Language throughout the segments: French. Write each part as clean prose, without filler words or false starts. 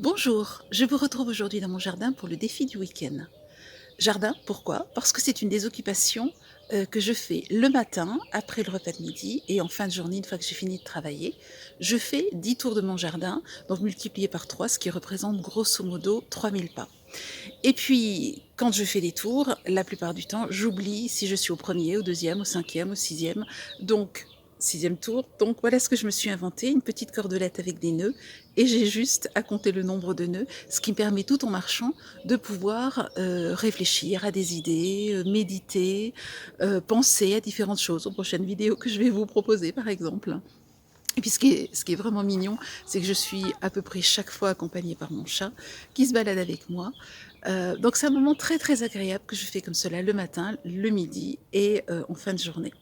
Bonjour, je vous retrouve aujourd'hui dans mon jardin pour le défi du week-end. Jardin, pourquoi? Parce que c'est une des occupations que je fais le matin, après le repas de midi, et en fin de journée, une fois que j'ai fini de travailler. Je fais 10 tours de mon jardin, donc multiplié par 3, ce qui représente grosso modo 3000 pas. Et puis, quand je fais des tours, la plupart du temps, j'oublie si je suis au premier, au deuxième, au cinquième, au sixième. Donc, sixième tour. Donc, voilà ce que je me suis inventé, une petite cordelette avec des nœuds. Et j'ai juste à compter le nombre de nœuds, ce qui me permet tout en marchant de pouvoir réfléchir à des idées, méditer, penser à différentes choses, aux prochaines vidéos que je vais vous proposer, par exemple. Et puis ce qui est vraiment mignon, c'est que je suis à peu près chaque fois accompagnée par mon chat qui se balade avec moi. Donc c'est un moment très très agréable que je fais comme cela le matin, le midi et en fin de journée.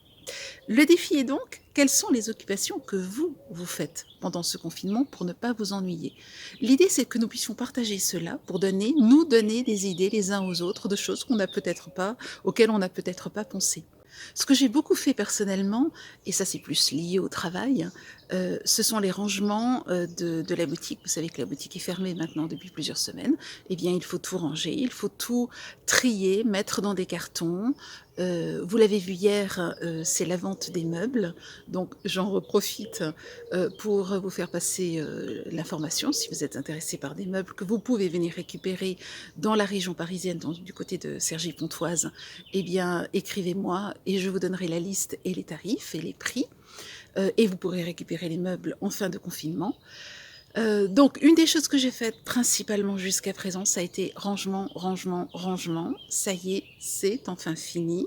Le défi est donc, quelles sont les occupations que vous faites pendant ce confinement pour ne pas vous ennuyer? L'idée, c'est que nous puissions partager cela pour nous donner des idées les uns aux autres de choses auxquelles on n'a peut-être pas pensé. Ce que j'ai beaucoup fait personnellement, et ça c'est plus lié au travail, ce sont les rangements de la boutique. Vous savez que la boutique est fermée maintenant depuis plusieurs semaines. Eh bien, il faut tout ranger, il faut tout trier, mettre dans des cartons. Vous l'avez vu hier, c'est la vente des meubles, donc j'en reprofite pour vous faire passer l'information, si vous êtes intéressé par des meubles que vous pouvez venir récupérer dans la région parisienne, du côté de Cergy-Pontoise. Eh bien, écrivez-moi et je vous donnerai la liste et les tarifs et les prix. Et vous pourrez récupérer les meubles en fin de confinement. Donc une des choses que j'ai faites principalement jusqu'à présent, ça a été rangement, rangement, rangement. Ça y est, c'est enfin fini.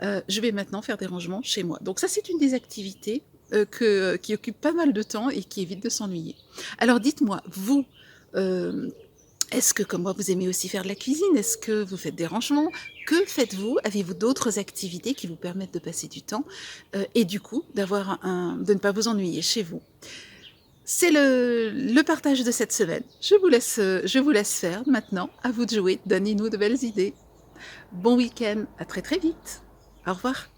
Je vais maintenant faire des rangements chez moi. Donc ça, c'est une des activités qui occupe pas mal de temps et qui évite de s'ennuyer. Alors dites-moi, vous, euh, est-ce que comme moi, vous aimez aussi faire de la cuisine? Est-ce que vous faites des rangements? Que faites-vous? Avez-vous d'autres activités qui vous permettent de passer du temps et du coup de ne pas vous ennuyer chez vous? C'est le partage de cette semaine. Je vous laisse faire maintenant. À vous de jouer. Donnez-nous de belles idées. Bon week-end. À très très vite. Au revoir.